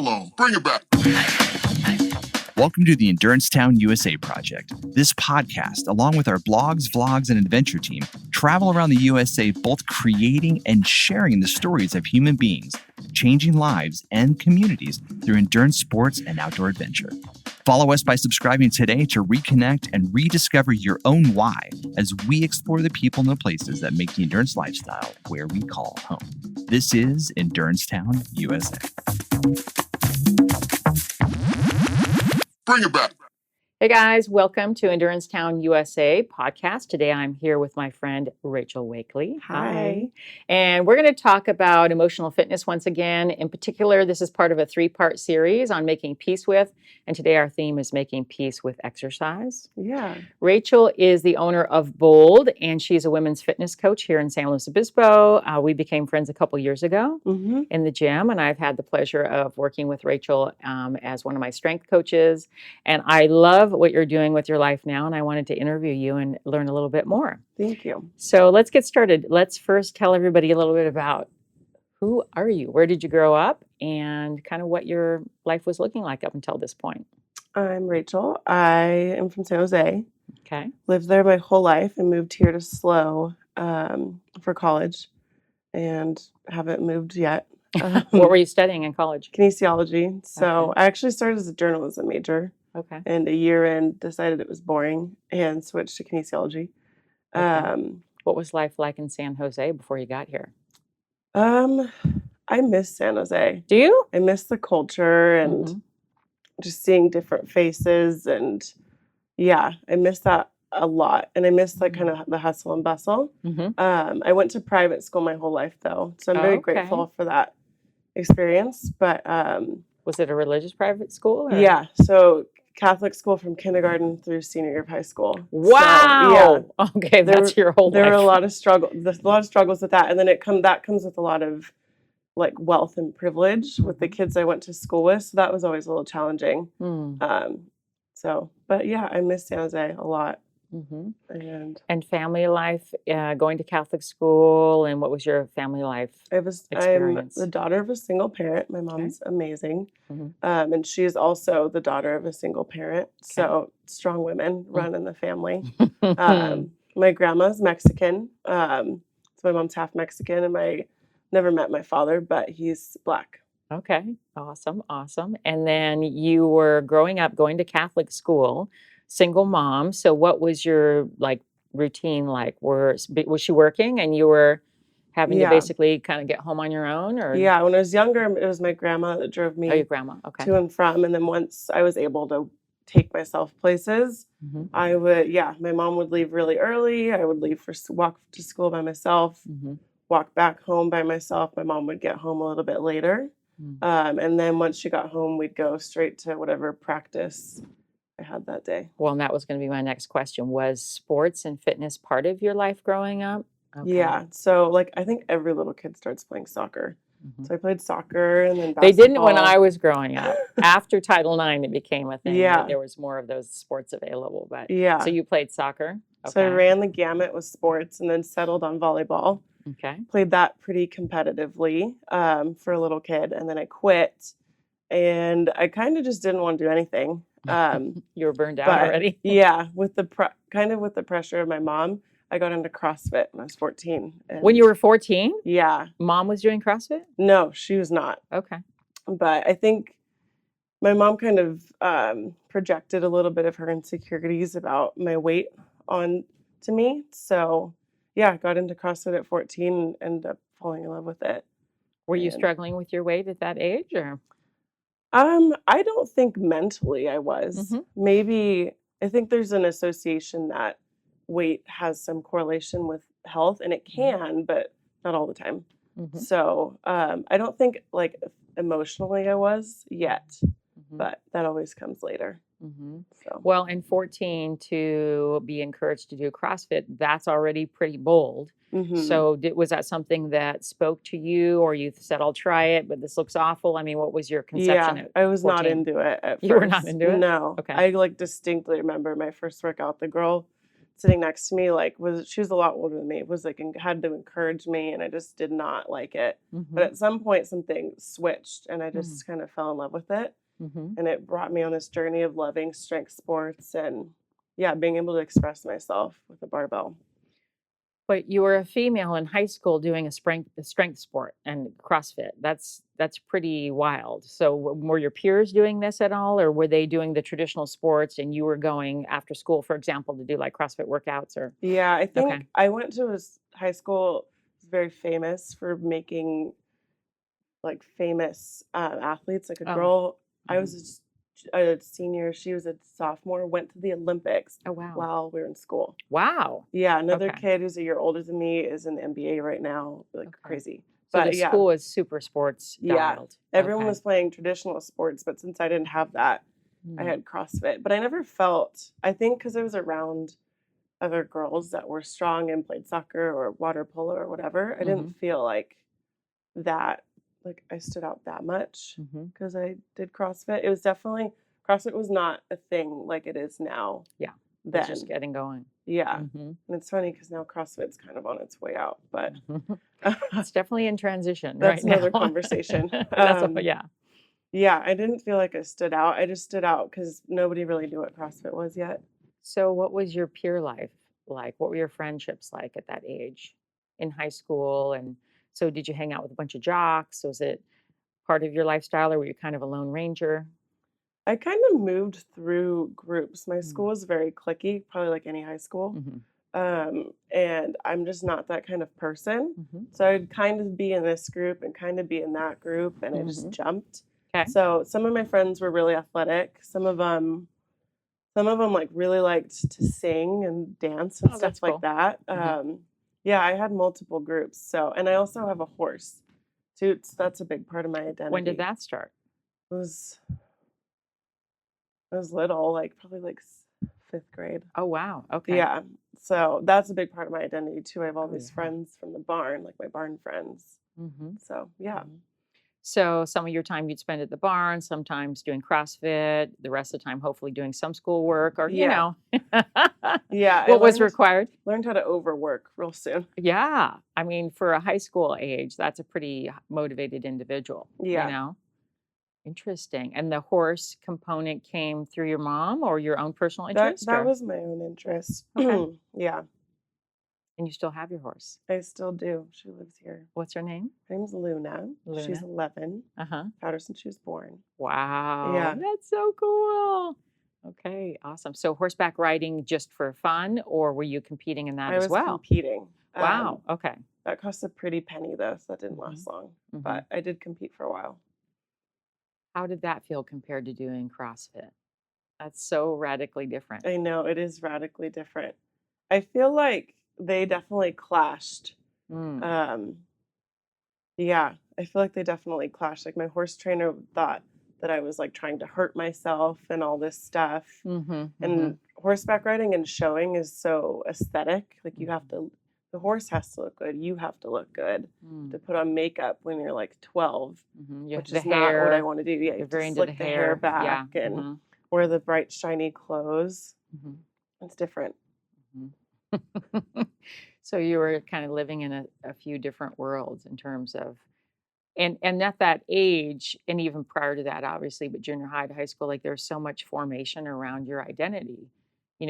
alone. Bring it back. Welcome to the Endurance Town USA project. This podcast, along with our blogs, vlogs, and adventure team, travel around the USA both creating and sharing the stories of human beings, changing lives and communities through endurance sports and outdoor adventure. Follow us by subscribing today to reconnect and rediscover your own why as we explore the people and the places that make the endurance lifestyle where we call home. This is Endurance Town USA. Bring it back. Hey guys, welcome to Endurance Town USA podcast. Today I'm here with my friend Rachel Wakley. Hi. And we're going to talk about emotional fitness once again. In particular, this is part of a 3-part series on making peace with, and today our theme is making peace with exercise. Yeah. Rachel is the owner of Bold, and she's a women's fitness coach here in San Luis Obispo. We became friends a couple years ago in the gym, and I've had the pleasure of working with Rachel as one of my strength coaches. And I love what you're doing with your life now, and I wanted to interview you and learn a little bit more. Thank you. So let's get started. Let's first tell everybody a little bit about who are you? Where did you grow up? And kind of what your life was looking like up until this point. I'm Rachel. I am from San Jose. Okay. Lived there my whole life and moved here to SLO for college and haven't moved yet. What were you studying in college? Kinesiology. So Okay. I actually started as a journalism major Okay. and a year in decided it was boring and switched to kinesiology. Okay. What was life like in San Jose before you got here? I miss San Jose. Do you? I miss the culture and just seeing different faces, and yeah, I miss that a lot. And I miss like kind of the hustle and bustle. I went to private school my whole life though, so I'm very grateful for that experience. But Was it a religious private school? Or? yeah, so Catholic school from kindergarten through senior year of high school. Wow. So, yeah, Okay, that's your whole life. there were a lot of struggles with that, and then that comes with a lot of like wealth and privilege with the kids I went to school with. So that was always a little challenging. But yeah, I miss San Jose a lot. And family life, going to Catholic school, and what was your family life experience? I'm the daughter of a single parent. My mom's amazing. And she is also the daughter of a single parent. So strong women run in the family. My grandma's Mexican. So my mom's half Mexican, and never met my father, but he's Black. Okay, awesome. And then you were growing up, going to Catholic school, single mom. So what was your routine like? Was she working and you were having to basically kind of get home on your own? Or yeah, when I was younger, it was my grandma that drove me your grandma. Okay. to and from. And then once I was able to take myself places, I would, my mom would leave really early. I would leave walk to school by myself, walk back home by myself. My mom would get home a little bit later. And then once she got home, we'd go straight to whatever practice I had that day. Well, and that was going to be my next question. Was sports and fitness part of your life growing up? Okay. Yeah. So I think every little kid starts playing soccer. So I played soccer and then basketball. They didn't when I was growing up. After Title IX, it became a thing. Yeah. There was more of those sports available. But yeah. So you played soccer? Okay. So I ran the gamut with sports and then settled on volleyball. Okay. Played that pretty competitively for a little kid. And then I quit. And I kind of just didn't want to do anything. You were burned out already? Yeah. With the pressure of my mom, I got into CrossFit when I was 14. When you were 14? Yeah. Mom was doing CrossFit? No, she was not. Okay. But I think my mom kind of projected a little bit of her insecurities about my weight onto me. So, yeah, I got into CrossFit at 14 and ended up falling in love with it. Were you struggling with your weight at that age? Or? I don't think mentally I was. Maybe I think there's an association that weight has some correlation with health, and it can, but not all the time. So I don't think emotionally I was yet, but that always comes later. So. Well, in 14 to be encouraged to do CrossFit, that's already pretty bold. So was that something that spoke to you, or you said, I'll try it, but this looks awful? I mean, what was your conception at 14? I was not into it at first. You were not into it? No. Okay. I distinctly remember my first workout. The girl sitting next to me, like, she was a lot older than me, was like, had to encourage me, and I just did not like it. But at some point, something switched, and I just kind of fell in love with it. And it brought me on this journey of loving strength sports and, yeah, being able to express myself with a barbell. But you were a female in high school doing a strength sport and CrossFit. That's pretty wild. So were your peers doing this at all, or were they doing the traditional sports and you were going after school, for example, to do like CrossFit workouts? Or Yeah, I think Okay. I went to a high school very famous for making like famous athletes. Like a Oh, girl, I was a senior, she was a sophomore, went to the Olympics oh wow, while we were in school. wow. Yeah, another Okay, kid who's a year older than me is in the NBA right now, like okay. crazy. So the But yeah, school is super sports yeah, dialed. everyone Okay. was playing traditional sports, but since I didn't have that, I Mm. had CrossFit. But I never felt, I think because I was around other girls that were strong and played soccer or water polo or whatever, I didn't feel like that, like I stood out that much because I did CrossFit. It was definitely, CrossFit was not a thing like it is now Yeah, it's then. just getting going. Yeah. Mhm. And it's funny because now CrossFit's kind of on its way out, but It's definitely in transition that's right another now. conversation. Yeah. Yeah, I didn't feel like I stood out. I just stood out because nobody really knew what CrossFit was yet. So what was your peer life like? What were your friendships like at that age in high school? And so did you hang out with a bunch of jocks? Was it part of your lifestyle, or were you kind of a lone ranger? I kind of moved through groups. My Mm. school was very cliquey, probably like any high school. Mhm. And I'm just not that kind of person. Mhm. So I'd kind of be in this group and kind of be in that group, and I just jumped. Okay. So some of my friends were really athletic. Some of them like really liked to sing and dance and Oh, stuff that's like cool. that. Yeah, I had multiple groups. So, and I also have a horse. Toots, that's a big part of my identity. When did that start? It was I was little, like probably like 5th grade. Oh, wow. Okay. Yeah. So that's a big part of my identity too. I have all Oh, these yeah. friends from the barn, like my barn friends. Mhm. So yeah. Mhm. So some of your time you'd spend at the barn, sometimes doing CrossFit, the rest of the time hopefully doing some schoolwork, or Yeah. Yeah. I what was required. learned how to overwork real soon. Yeah. I mean, for a high school age, that's a pretty motivated individual, Yeah. Interesting. And the horse component came through your mom or your own personal That interest, that or was my own interest. okay. Yeah. And you still have your horse. I still do. She lives here. What's her name? Her name's Luna. She's Luna. 11. Uh-huh. Had her since she was born. Wow. Yeah. That's so cool. Okay, awesome. So horseback riding just for fun, or were you competing in that I as was well? competing. Wow. Okay. That cost a pretty penny though, so that didn't last long. Mhm. But I did compete for a while. How did that feel compared to doing CrossFit? That's so radically different. I know it is radically different. I feel like they definitely clashed. Mm. Yeah, I feel like they definitely clashed. Like my horse trainer thought that I was like trying to hurt myself and all this stuff. And horseback riding and showing is so aesthetic. Like you have to, the horse has to look good. You have to look good. To put on makeup when you're like 12, which is not what I want to do. Yeah, you have to slick the hair back and wear the bright, shiny clothes. It's different. So you were kind of living in a few different worlds in terms of, and at that age, and even prior to that, obviously, but junior high to high school, like there's so much formation around your identity.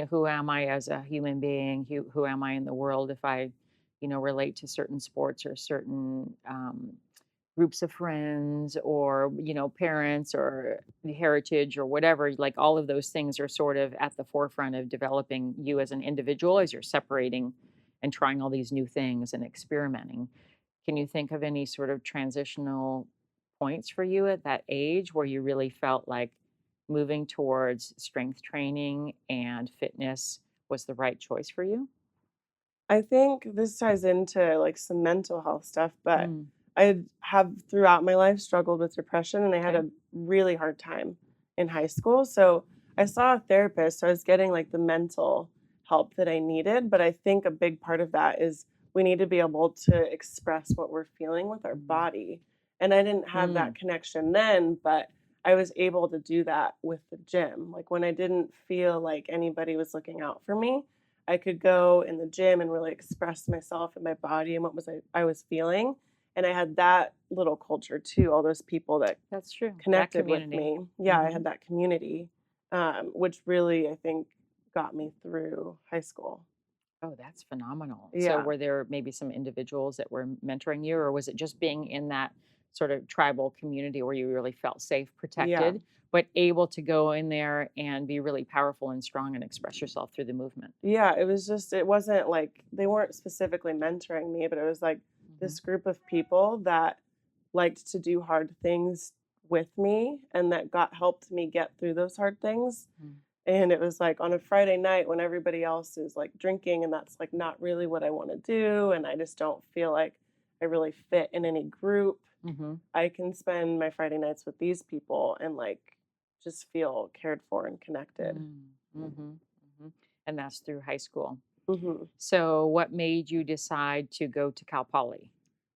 Who am I as a human being? Who am I in the world if I, relate to certain sports or certain groups of friends or, parents or the heritage or whatever. Like all of those things are sort of at the forefront of developing you as an individual as you're separating and trying all these new things and experimenting. Can you think of any sort of transitional points for you at that age where you really felt like moving towards strength training and fitness was the right choice for you? I think this ties into like some mental health stuff, but Mm. I have throughout my life struggled with depression and I had Okay. a really hard time in high school. So I saw a therapist. So I was getting like the mental help that I needed. But I think a big part of that is we need to be able to express what we're feeling with our body. And I didn't have that connection then, but I was able to do that with the gym. Like when I didn't feel like anybody was looking out for me, I could go in the gym and really express myself and my body and what I was feeling. And I had that little culture too, all those people that That's true. That connected with community. me. Yeah, I Mhm. had that community, which really, I think, got me through high school. Oh, that's phenomenal. So Yeah, were there maybe some individuals that were mentoring you, or was it just being in that sort of tribal community where you really felt safe, yeah. protected, but able to go in there and be really powerful and strong and express yourself through the movement? Yeah, it was just, it wasn't like they weren't specifically mentoring me, but it was like Mhm. this group of people that liked to do hard things with me and that helped me get through those hard things. Mm. And it was like on a Friday night when everybody else is like drinking and that's like not really what I want to do. And I just don't feel like I really fit in any group. Mhm. I can spend my Friday nights with these people and like just feel cared for and connected. Mm. Mhm. Mhm. And that's through high school. Hmm. So what made you decide to go to Cal Poly?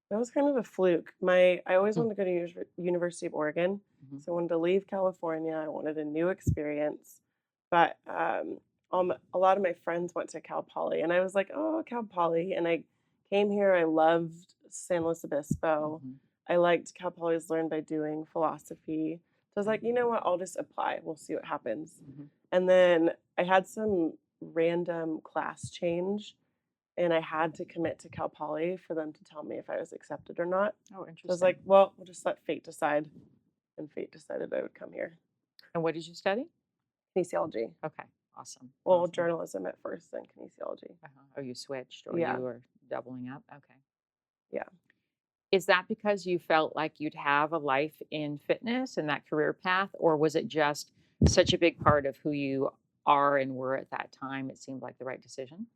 That was kind of a fluke. I always Mm. wanted to go to University of Oregon, Mhm. so I wanted to leave California. I wanted a new experience, but a lot of my friends went to Cal Poly, and I was like, "Oh, Cal Poly!" And I came here. I loved San Luis Obispo. Mhm. I liked Cal Poly's Learn by Doing philosophy. So I was like, Mhm. you know what? I'll just apply. We'll see what happens. Mhm. And then I had some random class change and I had to commit to Cal Poly for them to tell me if I was accepted or not. Oh, So I was like, interesting. well, we'll just let fate decide. And fate decided I would come here. And what did you study? Kinesiology. Okay. Awesome. Well, Awesome. journalism at first, then kinesiology. Uh-huh. Oh, you switched or Yeah, you were doubling up? Okay. yeah. Is that because you felt like you'd have a life in fitness and that career path, or was it just such a big part of who you are and were at that time? It seemed like the right decision.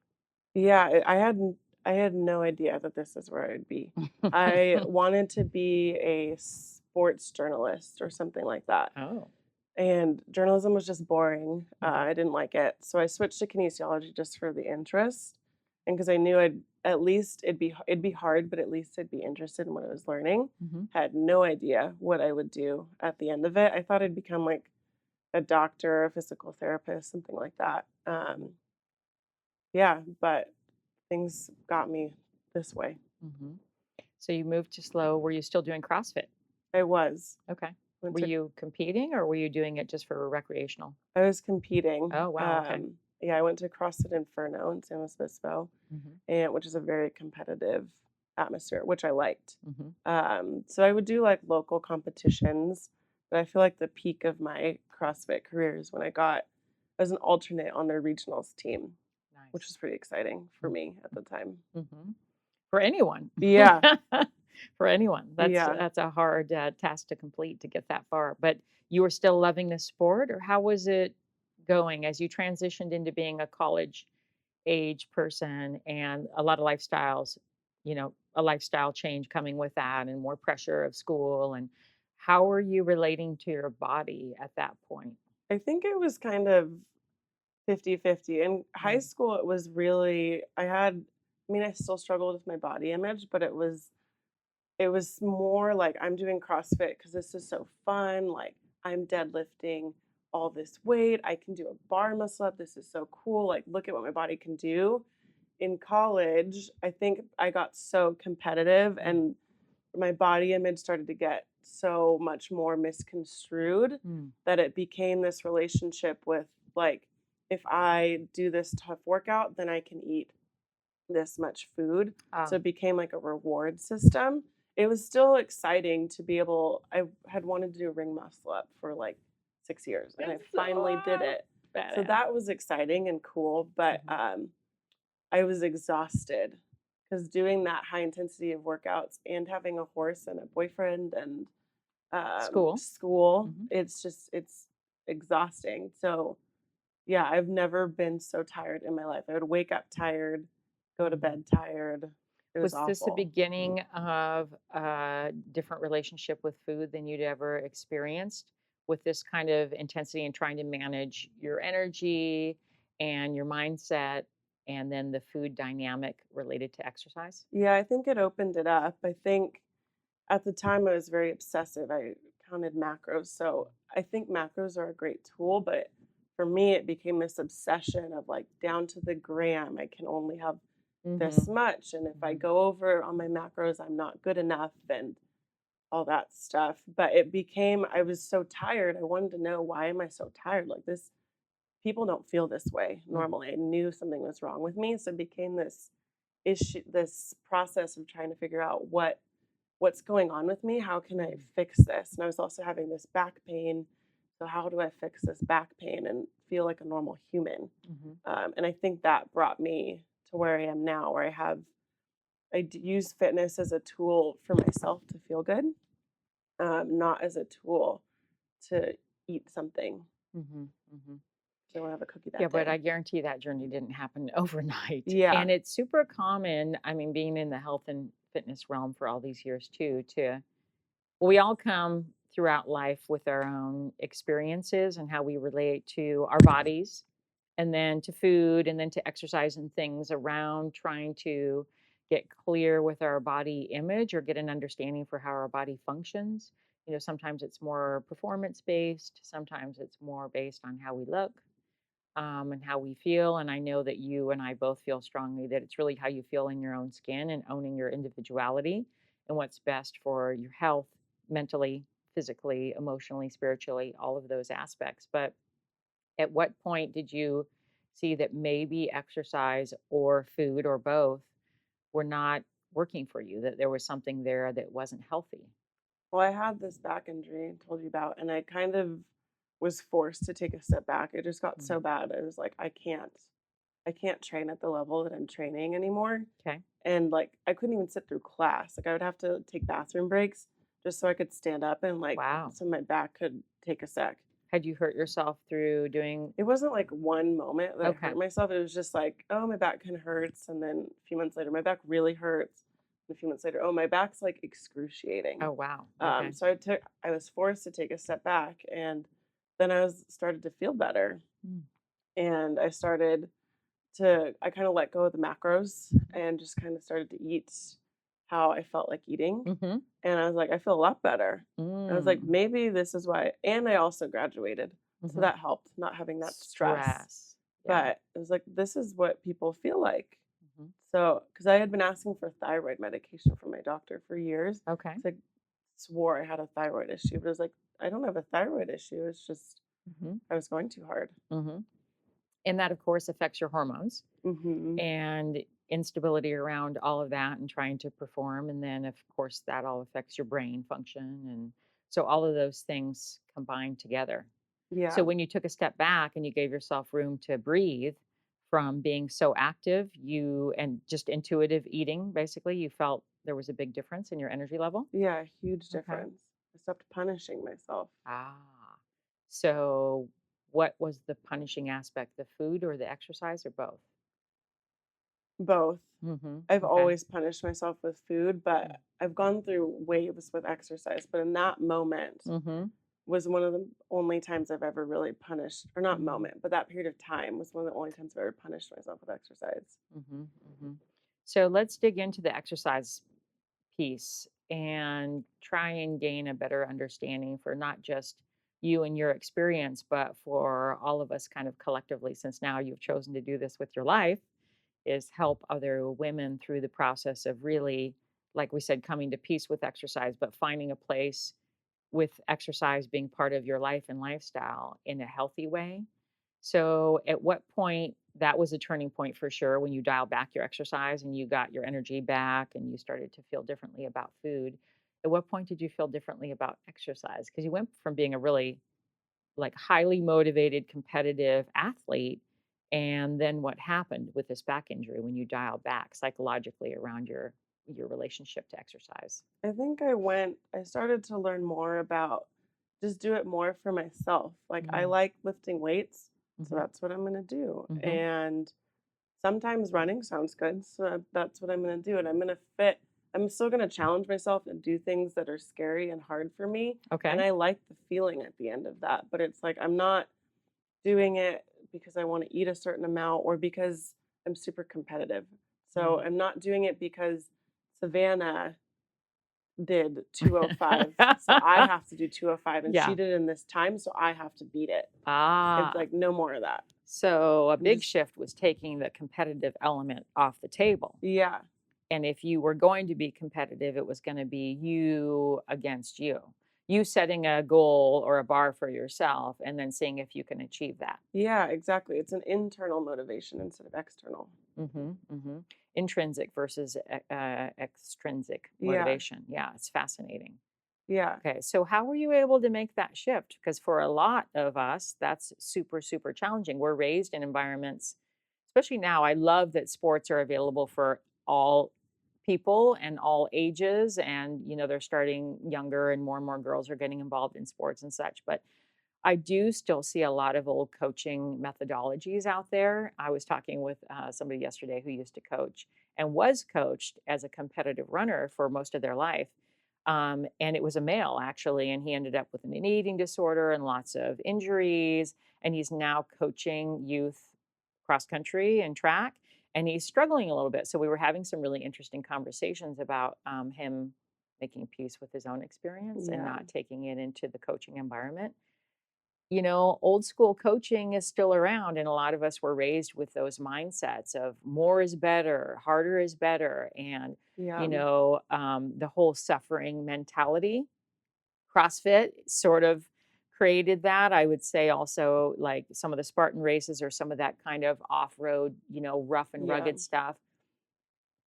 Yeah, I had no idea that this is where I'd be. I wanted to be a sports journalist or something like that. Oh. And journalism was just boring. Mhm. I didn't like it. So I switched to kinesiology just for the interest and because I knew I'd at least it'd be hard, but at least I'd be interested in what I was learning. Mhm. Had no idea what I would do at the end of it. I thought I'd become like a doctor, a physical therapist, something like that. Yeah, but things got me this way. Mhm. So you moved to slow. Were you still doing CrossFit? I was. Okay. Went Were to you competing or were you doing it just for recreational? I was competing. Oh, wow. Okay. Yeah, I went to CrossFit Inferno in San Luis Obispo, Mhm. and which is a very competitive atmosphere, which I liked. Mhm. So I would do like local competitions, but I feel like the peak of my CrossFit career is when I got as an alternate on their regionals team, which Nice. was pretty exciting for me at the time. Mhm. For anyone. Yeah, For anyone. yeah. That's a hard task to complete to get that far. But you were still loving the sport, or how was it going as you transitioned into being a college age person and a lot of lifestyles, a lifestyle change coming with that and more pressure of school, and how are you relating to your body at that point? I think it was kind of 50-50. In high Mm. school, it was really, I mean, I still struggled with my body image, but it was more like I'm doing CrossFit because this is so fun. Like I'm deadlifting all this weight. I can do a bar muscle up. This is so cool. Like look at what my body can do. In college, I think I got so competitive Mm. and my body image started to get so much more misconstrued Mm. that it became this relationship with like if I do this tough workout, then I can eat this much food. So Ah, it became like a reward system. It was still exciting to be able I had wanted to do a ring muscle up for like 6 years and I it's finally did so it. So badass. that was exciting and cool, but Mhm. I was exhausted because doing that high intensity of workouts and having a horse and a boyfriend and School. school, Mhm. it's exhausting. So yeah, I've never been so tired in my life. I would wake up tired, go to Mhm. bed tired. It was Was this the awful. beginning of a different relationship with food than you'd ever experienced with this kind of intensity and trying to manage your energy and your mindset and then the food dynamic related to exercise? Yeah, I think it opened it up. I think at the time I was very obsessive. I counted macros. So I think macros are a great tool, but for me, it became this obsession of like down to the gram. I can only have this Mm-hmm. much. And if I go over on my macros, I'm not good enough and all that stuff. But it became, I was so tired. I wanted to know, why am I so tired? Like this, people don't feel this way normally. I knew something was wrong with me. So it became this issue, this process of trying to figure out what's going on with me. How can I fix this? And I was also having this back pain. So how do I fix this back pain and feel like a normal human? And I think that brought me to where I am now, where use fitness as a tool for myself to feel good, not as a tool to eat something. Mm-hmm. Mm-hmm. So I want to have a cookie that Yeah, day. but I guarantee that journey didn't happen overnight. Yeah. And it's super common, I mean, being in the health and fitness realm for all these years too, we all come throughout life with our own experiences and how we relate to our bodies and then to food and then to exercise and things around trying to get clear with our body image or get an understanding for how our body functions. Sometimes it's more performance based, sometimes it's more based on how we look, and how we feel. And I know that you and I both feel strongly that it's really how you feel in your own skin and owning your individuality and what's best for your health, mentally, physically, emotionally, spiritually, all of those aspects. But at what point did you see that maybe exercise or food or both were not working for you, that there was something there that wasn't healthy? Well, I had this back injury I told you about, and I kind of was forced to take a step back. It just got so bad. I was like, I can't train at the level that I'm training anymore. Okay. And like, I couldn't even sit through class. Like, I would have to take bathroom breaks just so I could stand up and like, Wow. so my back could take a sec. Had you hurt yourself through doing? It wasn't like one moment that Okay. I hurt myself. It was just like, oh, my back kind of hurts. And then a few months later, my back really hurts. And a few months later, oh, my back's like excruciating. Oh, wow. Okay. So I was forced to take a step back, and then started to feel better. And I kind of let go of the macros and just kind of started to eat how I felt like eating. Mm-hmm. And I was like, I feel a lot better. I was like, maybe this is why. And I also graduated. So that helped, not having that stress. Yeah. But it was like, this is what people feel like. Mhm. So, because I had been asking for thyroid medication from my doctor for years. Okay. So I swore I had a thyroid issue, but it was like, I don't have a thyroid issue. It's just, I was going too hard. Mm-hmm. And that, of course, affects your hormones and instability around all of that and trying to perform. And then, of course, that all affects your brain function. And so all of those things combine together. Yeah. So when you took a step back and you gave yourself room to breathe from being so active, and just intuitive eating, basically, you felt there was a big difference in your energy level? Yeah, a huge difference. I stopped punishing myself. Ah. So what was the punishing aspect, the food or the exercise or both? Both. Mm-hmm. I've Okay. always punished myself with food, but I've gone through waves with exercise. But in that moment was one of the only times I've ever really punished, or not moment, but that period of time was one of the only times I've ever punished myself with exercise. So let's dig into the exercise piece and try and gain a better understanding for not just you and your experience, but for all of us kind of collectively, since now you've chosen to do this with your life, is help other women through the process of really, like we said, coming to peace with exercise, but finding a place with exercise being part of your life and lifestyle in a healthy way. So, at what point that was a turning point for sure when you dialed back your exercise and you got your energy back and you started to feel differently about food? At what point did you feel differently about exercise? Because you went from being a really like highly motivated, competitive athlete. And then what happened with this back injury when you dialed back psychologically around your relationship to exercise? I think I started to learn more about just do it more for myself. Like, I like lifting weights, so that's what I'm going to do. And sometimes running sounds good, so that's what I'm going to do. And I'm still going to challenge myself and do things that are scary and hard for me. Okay. And I like the feeling at the end of that. But it's like, I'm not doing it because I want to eat a certain amount or because I'm super competitive. So I'm not doing it because Savannah did 205, so I have to do 205, and Yeah. she did it in this time, so I have to beat it. Ah. It's like, no more of that. So a big just- shift was taking the competitive element off the table. Yeah. And if you were going to be competitive, it was going to be you against you. You setting a goal or a bar for yourself and then seeing if you can achieve that. Yeah, exactly. It's an internal motivation instead of external. Intrinsic versus extrinsic Yeah. motivation. Yeah, it's fascinating. Yeah. Okay, so how were you able to make that shift? Because for a lot of us, that's super, super challenging. We're raised in environments, especially now. I love that sports are available for all people and all ages. And, they're starting younger and more girls are getting involved in sports and such. But I do still see a lot of old coaching methodologies out there. I was talking with somebody yesterday who used to coach and was coached as a competitive runner for most of their life. And it was a male, actually, and he ended up with an eating disorder and lots of injuries. And he's now coaching youth cross country and track, and he's struggling a little bit. So we were having some really interesting conversations about him making peace with his own experience and Yeah. not taking it into the coaching environment. Old school coaching is still around, and a lot of us were raised with those mindsets of more is better, harder is better, and Yeah. the whole suffering mentality. CrossFit sort of created that. I would say also like some of the Spartan races or some of that kind of off-road, rough and Yeah. rugged stuff.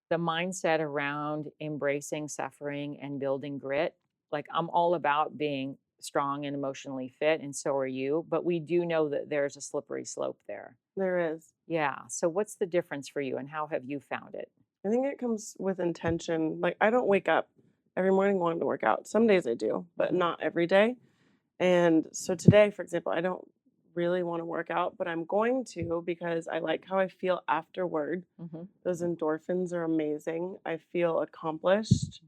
The mindset around embracing suffering and building grit. Like I'm all about being strong and emotionally fit, and so are you. But we do know that there's a slippery slope there. There is. Yeah. So what's the difference for you, and how have you found it? I think it comes with intention. Like, I don't wake up every morning wanting to work out. Some days I do, but not every day. And so today, for example, I don't really want to work out, but I'm going to because I like how I feel afterward. Those endorphins are amazing. I feel accomplished.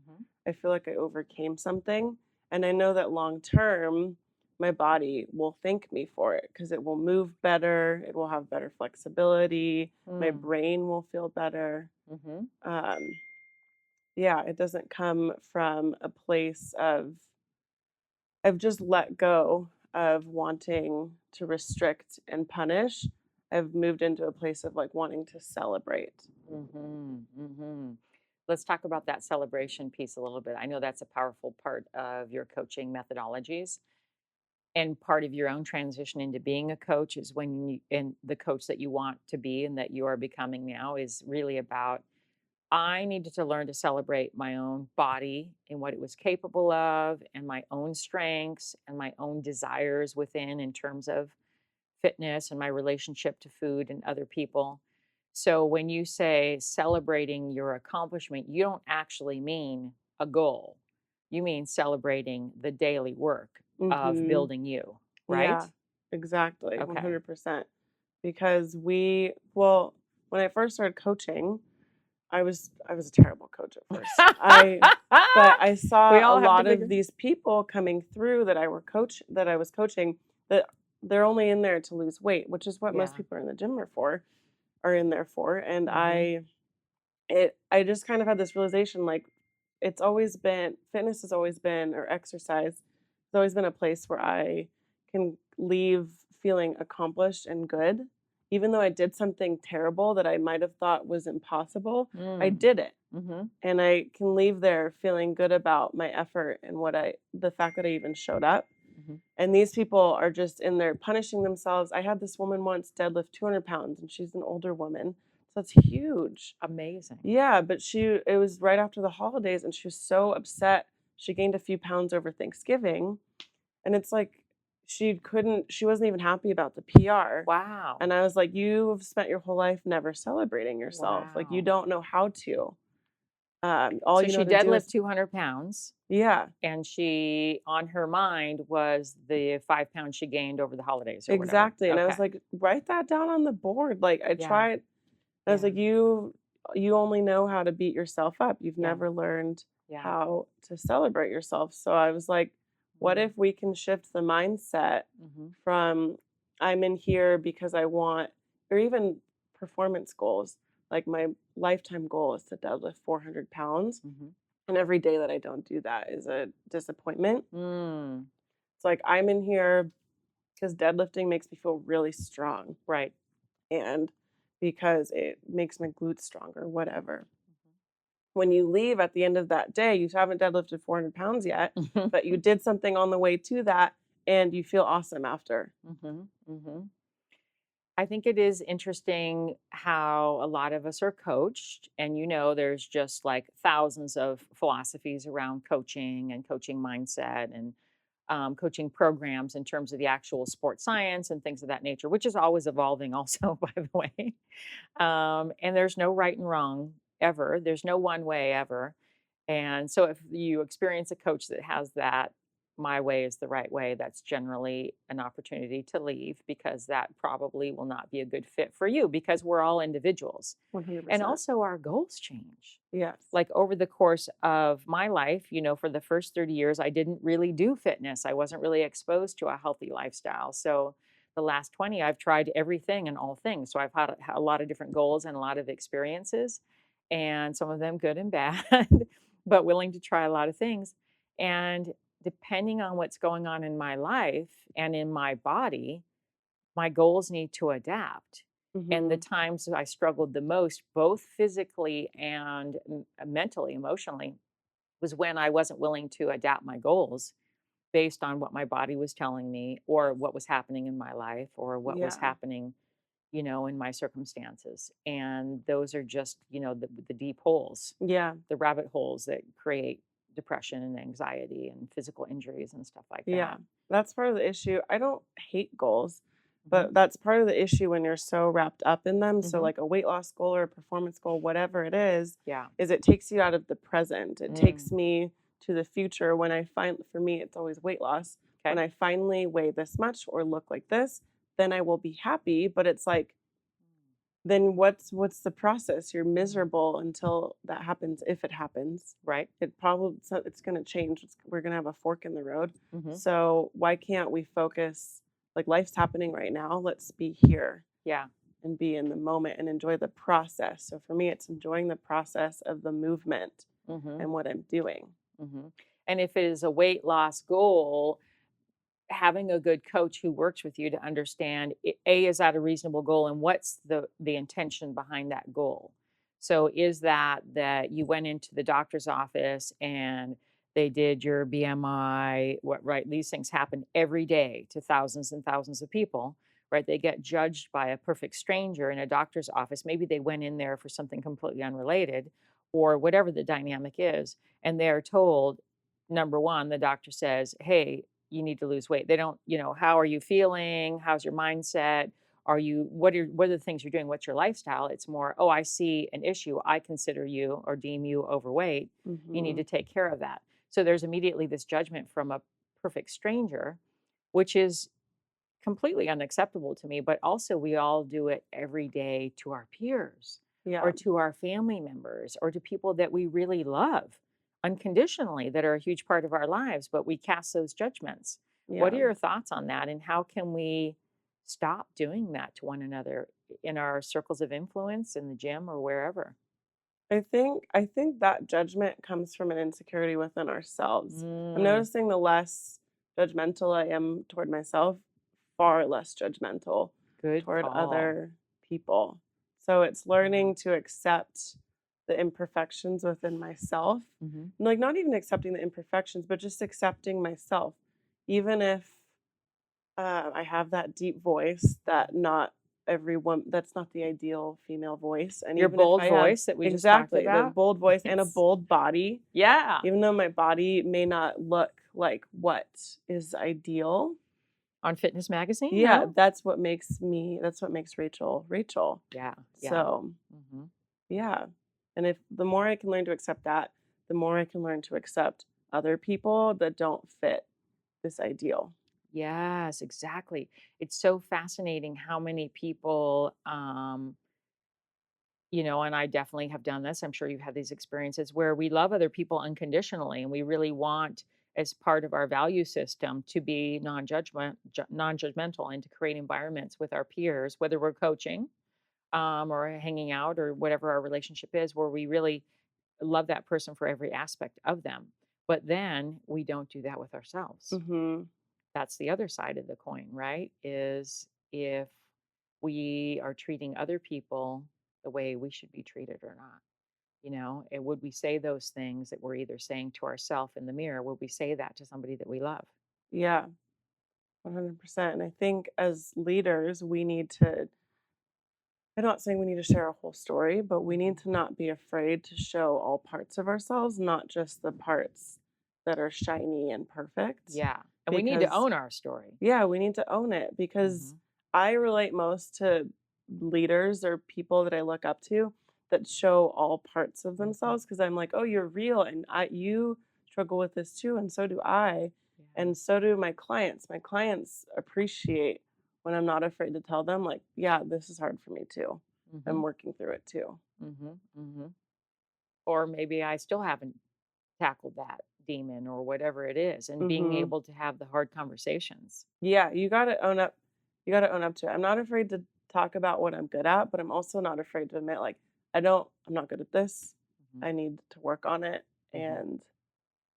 I feel like I overcame something. And I know that long term, my body will thank me for it because it will move better. It will have better flexibility. My brain will feel better. Yeah, it doesn't come from a place of I've just let go of wanting to restrict and punish. I've moved into a place of like wanting to celebrate. Let's talk about that celebration piece a little bit. I know that's a powerful part of your coaching methodologies. And part of your own transition into being a coach is and the coach that you want to be and that you are becoming now is really about, I needed to learn to celebrate my own body and what it was capable of, and my own strengths and my own desires within in terms of fitness and my relationship to food and other people. So when you say celebrating your accomplishment, you don't actually mean a goal. You mean celebrating the daily work of building you, right? Yeah, exactly. Okay. 100%. Because when I first started coaching, I was a terrible coach at first. But I saw We all a have to lot figure- of these people coming through that I was coaching, that they're only in there to lose weight, which is what most Yeah. people are in the gym are in there for. And I just kind of had this realization, like, fitness has always been, or exercise has always been a place where I can leave feeling accomplished and good. Even though I did something terrible that I might have thought was impossible, I did it. And I can leave there feeling good about my effort and the fact that I even showed up. And these people are just in there punishing themselves. I had this woman once deadlift 200 pounds, and she's an older woman. So that's huge. Amazing. Yeah, but it was right after the holidays, and she was so upset. She gained a few pounds over Thanksgiving. And it's like, she wasn't even happy about the PR. Wow. And I was like, you've spent your whole life never celebrating yourself. Like, you Wow. don't know how to. So she deadlifted 200 pounds. Yeah. And she, on her mind, was the 5 pounds she gained over the holidays or Exactly. whatever. And I was like, write that down on the board. Like, I Yeah. tried. I was Yeah. like, you only know how to beat yourself up. You've Yeah. never learned Yeah. how to celebrate yourself. So I was like, what if we can shift the mindset from I'm in here because I want, or even performance goals. Like, my lifetime goal is to deadlift 400 pounds. And every day that I don't do that is a disappointment. Mm, It's like I'm in here because deadlifting makes me feel really strong right. and because it makes my glutes stronger, whatever. When you leave at the end of that day, you haven't deadlifted 400 pounds yet, Mhm. but you did something on the way to that and you feel awesome after. Mhm. Mhm. I think it is interesting how a lot of us are coached, and there's just like thousands of philosophies around coaching and coaching mindset and coaching programs in terms of the actual sports science and things of that nature, which is always evolving, also, by the way. And there's no right and wrong ever. There's no one way ever. And so if you experience a coach that has that, my way is the right way, that's generally an opportunity to leave because that probably will not be a good fit for you because we're all individuals. And 100%. also our goals change. Yes. Like over the course of my life, for the first 30 years, I didn't really do fitness. I wasn't really exposed to a healthy lifestyle. So the last 20, I've tried everything and all things. So I've had a lot of different goals and a lot of experiences, and some of them good and bad, but willing to try a lot of things. And depending on what's going on in my life and in my body, my goals need to adapt. And the Mhm. times that I struggled the most, both physically and mentally, emotionally, was when I wasn't willing to adapt my goals based on what my body was telling me or what was happening in my life or what was Yeah. happening, in my circumstances. And those are just, the deep holes, Yeah. the rabbit holes that create depression and anxiety and physical injuries and stuff like Yeah. that. That's part of the issue. I don't hate goals, Hmm. but that's part of the issue when you're so wrapped up in them. So Hmm. like a weight loss goal or a performance goal, whatever it Yeah. is it takes you out of the present. It Mm. takes me to the future when I find for me it's always weight loss. When Okay. I finally weigh this much or look like this, then I will be happy, but it's like then what's the process? You're miserable until that happens if it happens. Right. It's going to change. We're going to have a fork in the road. Hmm. So why can't we focus like life's happening right now? Let's be here Yeah. and be in the moment and enjoy the process. So for me it's enjoying the process of the movement Hmm. and what I'm doing. Hmm. And if it is a weight loss goal, having a good coach who works with you to understand, is that a reasonable goal, and what's the intention behind that goal. So is that you went into the doctor's office and they did your BMI, what, right? These things happen every day to thousands and thousands of people, right? They get judged by a perfect stranger in a doctor's office. Maybe they went in there for something completely unrelated or whatever the dynamic is, and they're told, number one, the doctor says, hey, you need to lose weight. They don't, how are you feeling? How's your mindset? What are the things you're doing? What's your lifestyle? It's more, oh, I see an issue. I consider you or deem you overweight. You need Mhm. to take care of that. So there's immediately this judgment from a perfect stranger, which is completely unacceptable to me. But also, we all do it every day to our peers Yeah. or to our family members or to people that we really love unconditionally that are a huge part of our lives, but we cast those judgments. What are Yeah. your thoughts on that? And how can we stop doing that to one another in our circles of influence, in the gym, or wherever? I think that judgment comes from an insecurity within ourselves. I'm Mm, noticing the less judgmental I am toward myself, far less judgmental good toward call. other people. So it's Yeah. learning to accept the imperfections within myself. Hmm. And like not even accepting the imperfections, but just accepting myself. Even if I have that deep voice that not everyone that's not the ideal female voice. And Your even if bold I have voice that we just talked exactly the about. bold voice and a Yes. bold body, Yeah. even though my body may not look like what is ideal, On Fitness Magazine? yeah, No? that's what makes Rachel Rachel. Yeah. Yeah. So Hmm. yeah. And if the more I can learn to accept that, the more I can learn to accept other people that don't fit this ideal. Yes, exactly. It's so fascinating how many people, and I definitely have done this. I'm sure you've had these experiences where we love other people unconditionally and we really want, as part of our value system, to be non-judgmental and to create environments with our peers, whether we're coaching or hanging out or whatever our relationship is, where we really love that person for every aspect of them. But then we don't do that with ourselves. Mm-hmm. That's the other side of the coin, right? Is if we are treating other people the way we should be treated or not. And would we say those things that we're either saying to ourselves in the mirror? Would we say that to somebody that we love? Yeah, 100%. And I think as leaders, we need to, I'm not saying we need to share a whole story, but we need to not be afraid to show all parts of ourselves, not just the parts that are shiny and perfect. Yeah. And we need to own our story. Yeah, we need to own it because I relate most to leaders or people that I look up to that show all parts of themselves because I'm like, oh, you're real, and you struggle with this too, and so do I, and so do my clients. My clients appreciate when I'm not afraid to tell them, like, yeah, this is hard for me too. I'm working through it too. Or maybe I still haven't tackled that demon or whatever it is, and being able to have the hard conversations. Yeah, you got to own up. You got to own up to it. I'm not afraid to talk about what I'm good at, but I'm also not afraid to admit, like, I'm not good at this. I need to work on it. And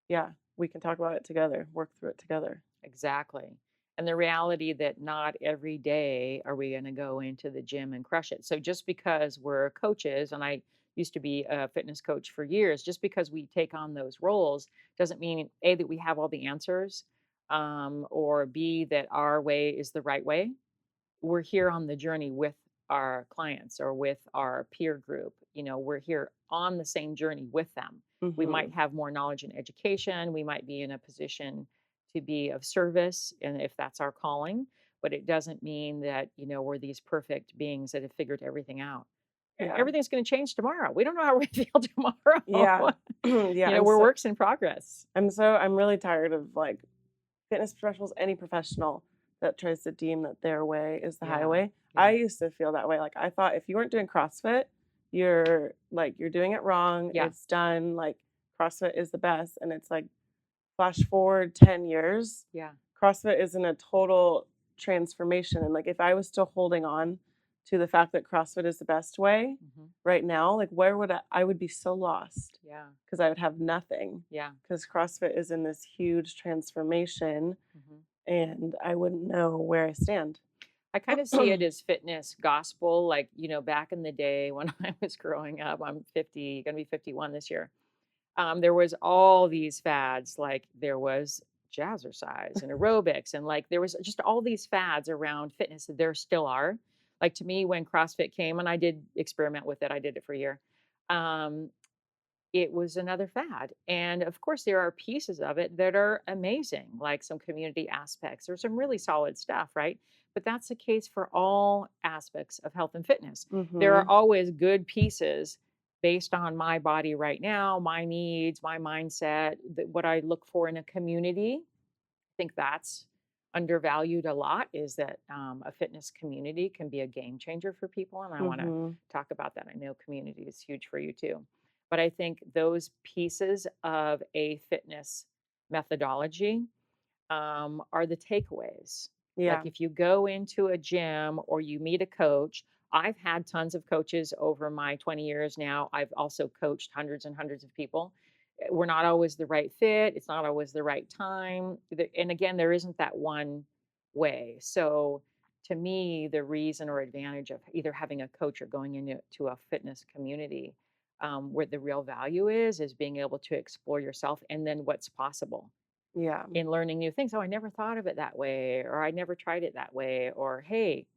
yeah, we can talk about it together, work through it together. Exactly. And the reality that not every day are we going to go into the gym and crush it. So just because we're coaches, and I used to be a fitness coach for years, just because we take on those roles doesn't mean A, that we have all the answers, or B, that our way is the right way. We're here on the journey with our clients or with our peer group. We're here on the same journey with them. We might have more knowledge and education. We might be in a position to be of service, and if that's our calling, but it doesn't mean that, we're these perfect beings that have figured everything out. Yeah. Everything's going to change tomorrow. We don't know how we feel tomorrow. Yeah. Yeah. We're works in progress. I'm really tired of like fitness professionals, any professional that tries to deem that their way is the highway. I used to feel that way. Like, I thought if you weren't doing CrossFit, you're doing it wrong. Yeah. It's done. Like, CrossFit is the best. And it's like, flash forward 10 years. Yeah. CrossFit is in a total transformation. And like, if I was still holding on to the fact that CrossFit is the best way right now, like, where would I would be so lost. Yeah. Because I would have nothing. Yeah. Because CrossFit is in this huge transformation. And I wouldn't know where I stand. I kind of see it as fitness gospel. Like, back in the day when I was growing up, I'm 50, going to be 51 this year. There was all these fads, like there was jazzercise and aerobics, and like there was just all these fads around fitness. There still are. Like, to me, when CrossFit came, and I did experiment with it, I did it for a year. It was another fad. And of course, there are pieces of it that are amazing, like some community aspects. There's some really solid stuff, right? But that's the case for all aspects of health and fitness. There are always good pieces based on my body right now, my needs, my mindset, what I look for in a community. I think that's undervalued a lot, is that a fitness community can be a game changer for people. And I want to talk about that. I know community is huge for you too. But I think those pieces of a fitness methodology are the takeaways. Yeah. Like, if you go into a gym or you meet a coach, I've had tons of coaches over my 20 years now. I've also coached hundreds and hundreds of people. We're not always the right fit. It's not always the right time. And again, there isn't that one way. So to me, the reason or advantage of either having a coach or going into a fitness community, where the real value is being able to explore yourself and then what's possible. Yeah. In learning new things. Oh, I never thought of it that way, or I never tried it that way, or hey,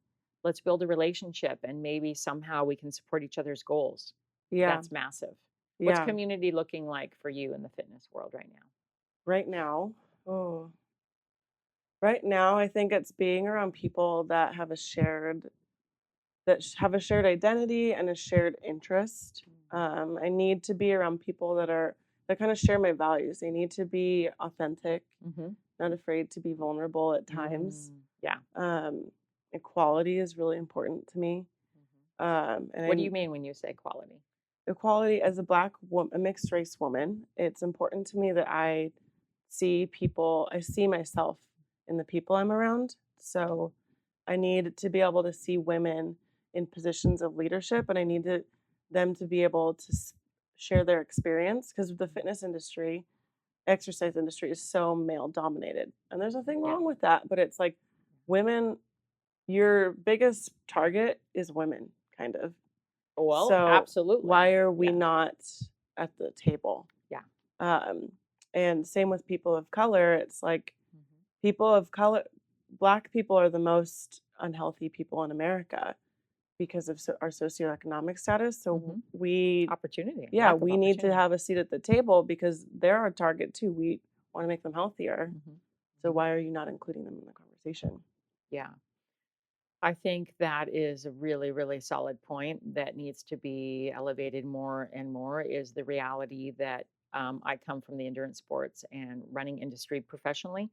let's build a relationship and maybe somehow we can support each other's goals. Yeah. That's massive. Yeah. What's community looking like for you in the fitness world right now? Right now, I think it's being around people that have a shared identity and a shared interest. I need to be around people that kind of share my values. They need to be authentic, not afraid to be vulnerable at times. Yeah. Equality is really important to me. And what do you mean when you say equality? Equality, as a Black woman, a mixed race woman, it's important to me that I see myself in the people I'm around. So I need to be able to see women in positions of leadership, and I need them to be able to share their experience, because the fitness industry, exercise industry is so male dominated. And there's nothing Yeah. wrong with that, but it's like women, your biggest target is women, kind of. Well, So absolutely. why are we Yeah. not at the table? Yeah. And same with people of color. It's like Mhm. people of color, Black people are the most unhealthy people in America because of our socioeconomic status. So Mhm. we, Opportunity. yeah, Lack of we need to opportunity. have a seat at the table because they're our target too. We want to make them healthier. Mhm. So Mhm. why are you not including them in the conversation? Yeah. I think that is a really, really solid point that needs to be elevated more and more is the reality that I come from the endurance sports and running industry professionally.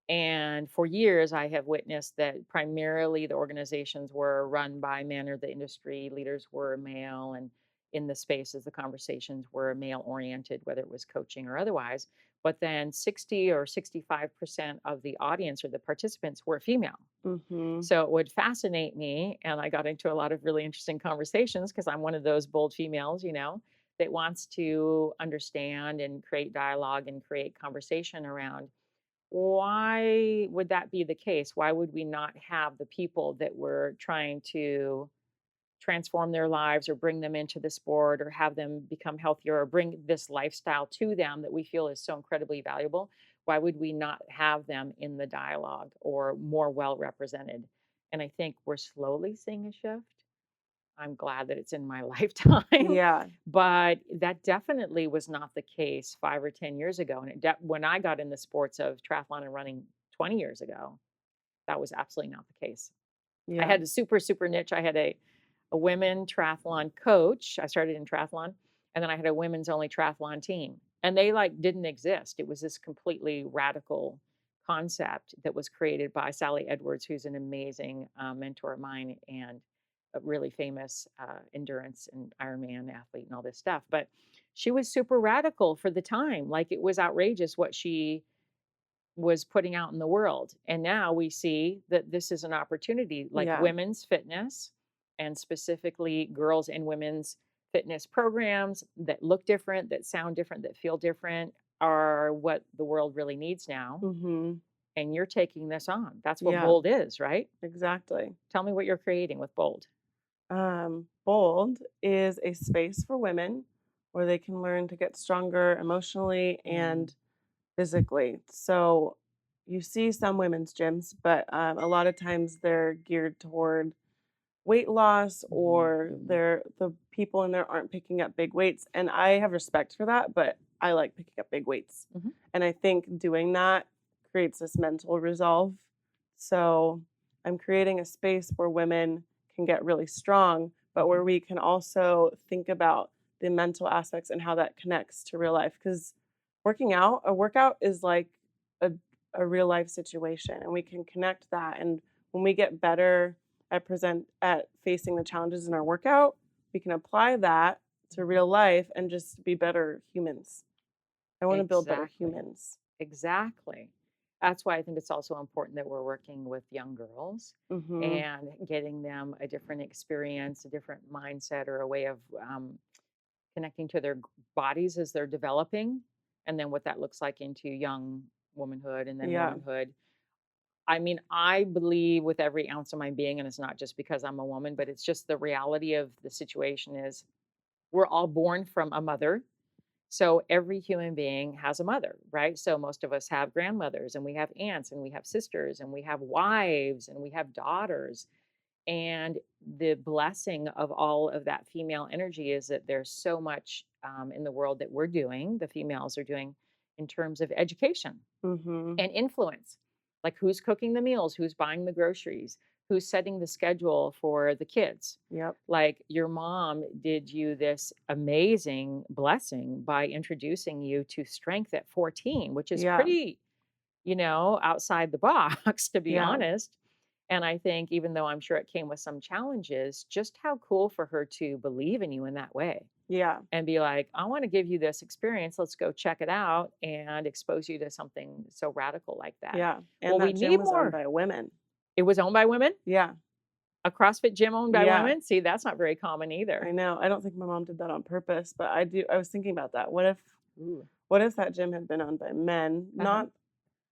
And for years, I have witnessed that primarily the organizations were run by men or the industry leaders were male. And in the spaces, the conversations were male oriented, whether it was coaching or otherwise. But then 60 or 65% of the audience or the participants were female. Mm-hmm. So it would fascinate me. And I got into a lot of really interesting conversations because I'm one of those bold females, that wants to understand and create dialogue and create conversation around why would that be the case? Why would we not have the people that were trying to transform their lives or bring them into the sport or have them become healthier or bring this lifestyle to them that we feel is so incredibly valuable? Why would we not have them in the dialogue or more well represented? And I think we're slowly seeing a shift. I'm glad that it's in my lifetime, Yeah. but that definitely was not the case 5 or 10 years ago. And when I got in the sports of triathlon and running 20 years ago, that was absolutely not the case. I Yeah. had a super, super niche. I had a women triathlon coach. I started in triathlon, and then I had a women's only triathlon team. And they like didn't exist. It was this completely radical concept that was created by Sally Edwards, who's an amazing mentor of mine and a really famous endurance and Ironman athlete and all this stuff. But she was super radical for the time. Like it was outrageous what she was putting out in the world. And now we see that this is an opportunity like Yeah. women's fitness and specifically girls and women's fitness programs that look different, that sound different, that feel different are what the world really needs now. Mm-hmm. And you're taking this on. That's what Yeah. Bold is, right? Exactly. Tell me what you're creating with Bold. Bold is a space for women where they can learn to get stronger emotionally and physically. So you see some women's gyms, but a lot of times they're geared toward weight loss, or the people in there aren't picking up big weights. And I have respect for that, but I like picking up big weights. Mhm. And I think doing that creates this mental resolve. So I'm creating a space where women can get really strong, but where we can also think about the mental aspects and how that connects to real life. Because a workout is like a, a real life situation, and we can connect that. And when we get better at facing the challenges in our workout, we can apply that to real life and just be better humans. I want to build better Exactly. humans. Exactly. That's why I think it's also important that we're working with young girls Mm-hmm. and getting them a different experience, a different mindset, or a way of connecting to their bodies as they're developing, and then what that looks like into young womanhood and then Yeah. womanhood. I mean, I believe with every ounce of my being, and it's not just because I'm a woman, but it's just the reality of the situation is we're all born from a mother. So every human being has a mother, right? So most of us have grandmothers and we have aunts and we have sisters and we have wives and we have daughters. And the blessing of all of that female energy is that there's so much in the world that we're doing, the females are doing in terms of education Mm-hmm. and influence. Like who's cooking the meals, who's buying the groceries, who's setting the schedule for the kids. Yep. Like your mom did you this amazing blessing by introducing you to strength at 14, which is Yeah. pretty, outside the box, to be Yeah. honest. And I think even though I'm sure it came with some challenges, just how cool for her to believe in you in that way Yeah. and be like, I want to give you this experience. Let's go check it out and expose you to something so radical like that. Yeah. Well, And we that need gym was owned more. by women. It was owned by women? Yeah. A CrossFit gym owned by Yeah. women? See, that's not very common either. I know. I don't think my mom did that on purpose, but I was thinking about that. Ooh. What if that gym had been owned by men? Uh-huh.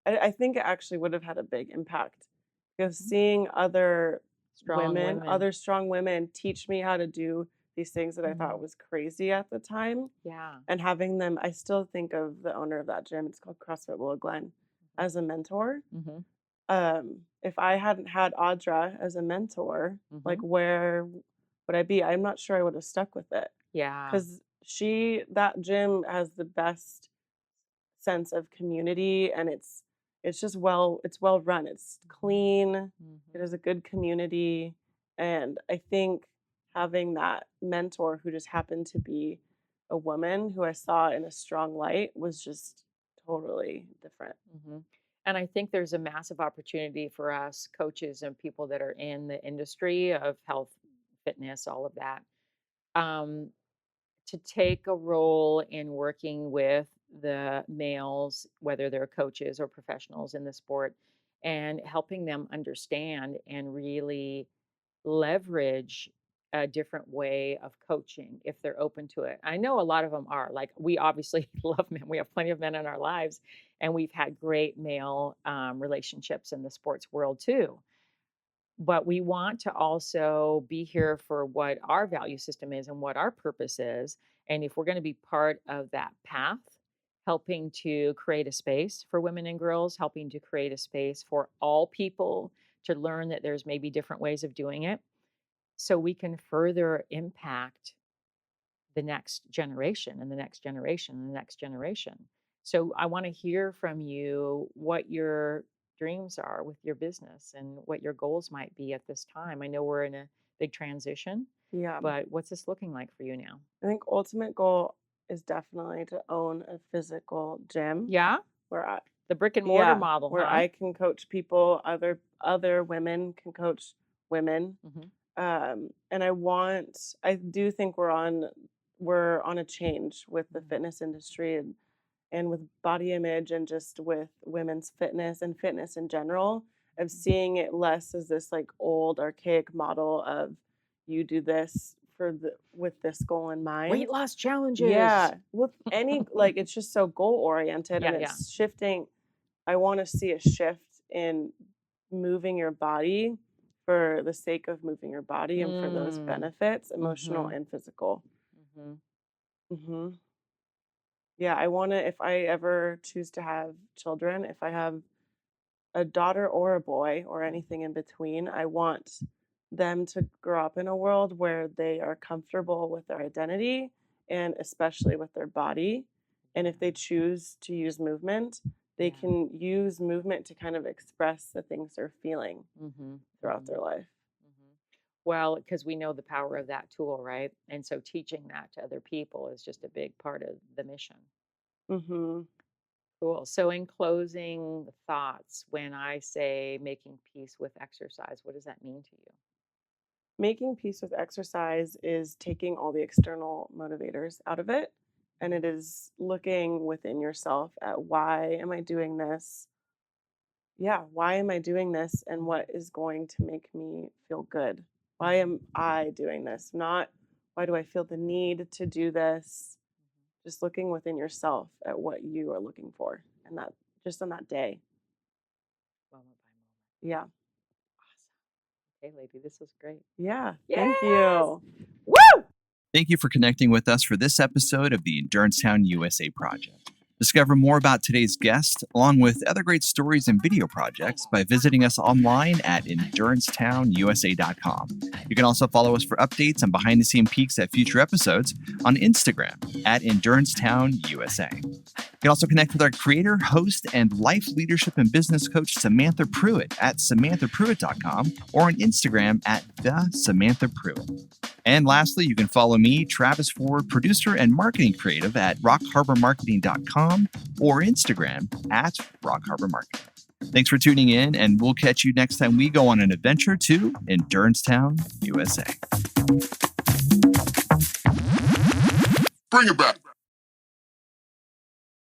I think it actually would have had a big impact because Mhm. seeing other Strong women. other strong women teach me how to do these things that I thought Mhm. was crazy at the time, Yeah. and having them, I still think of the owner of that gym, it's called CrossFit Willow Glen, as a mentor. Mhm. If I hadn't had Audra as a mentor, like Mhm. where would I be? I'm not sure I would have stuck with it Yeah. because that gym has the best sense of community, and it's just it's well run, it's clean, it Mhm. has a good community, and I think having that mentor who just happened to be a woman who I saw in a strong light was just totally different. Mhm. And I think there's a massive opportunity for us coaches and people that are in the industry of health, fitness, all of that, um, to take a role in working with the males, whether they're coaches or professionals in the sport, and helping them understand and really leverage a different way of coaching if they're open to it. I know a lot of them are. Like, we obviously love men. We have plenty of men in our lives, and we've had great male relationships in the sports world too. But we want to also be here for what our value system is and what our purpose is. And if we're going to be part of that path, helping to create a space for women and girls, helping to create a space for all people to learn that there's maybe different ways of doing it, so we can further impact the next generation and the next generation and the next generation. So I want to hear from you what your dreams are with your business and what your goals might be at this time. I know we're in a big transition, Yeah. but what's this looking like for you now? I think ultimate goal is definitely to own a physical gym Yeah, where the brick and mortar yeah, model, where huh? I can coach people, other women can coach women. Hmm. And I do think we're on a change with the fitness industry, and with body image, and just with women's fitness and fitness in general, of seeing it less as this like old archaic model of you do this with this goal in mind. Weight loss challenges. Yeah, with any like it's just so goal oriented, and Yeah, yeah. it's shifting. I want to see a shift in moving your body for the sake of moving your body and for those Mm. benefits, emotional Hmm. and physical. Hmm. Hmm. Yeah, I want to, if I ever choose to have children, if I have a daughter or a boy or anything in between, I want them to grow up in a world where they are comfortable with their identity and especially with their body. And if they choose to use movement, they Yeah. can use movement to kind of express the things they're feeling Hmm. throughout their life. Hmm. Well, because we know the power of that tool, right? And so teaching that to other people is just a big part of the mission. Hmm. Cool. So, in closing thoughts, when I say making peace with exercise, what does that mean to you? Making peace with exercise is taking all the external motivators out of it. And it is looking within yourself at why am I doing this? Yeah, why am I doing this? And what is going to make me feel good? Why am I doing this? Not why do I feel the need to do this? Just looking within yourself at what you are looking for, and that just on that day. Moment by moment. Yeah. Awesome. Okay, lady, this was great. Yeah. Thank Yes. you. Woo! Thank you for connecting with us for this episode of the Endurance Town USA project. Discover more about today's guest, along with other great stories and video projects, by visiting us online at endurancetownusa.com. You can also follow us for updates and behind-the-scenes peeks at future episodes on Instagram at endurancetownusa. You can also connect with our creator, host, and life leadership and business coach, Samantha Pruitt, at samanthapruitt.com, or on Instagram at @thesamanthapruitt. And lastly, you can follow me, Travis Ford, producer and marketing creative, at rockharbormarketing.com or Instagram at rockharbormarketing. Thanks for tuning in, and we'll catch you next time we go on an adventure to Endurance Town, USA. Bring it back.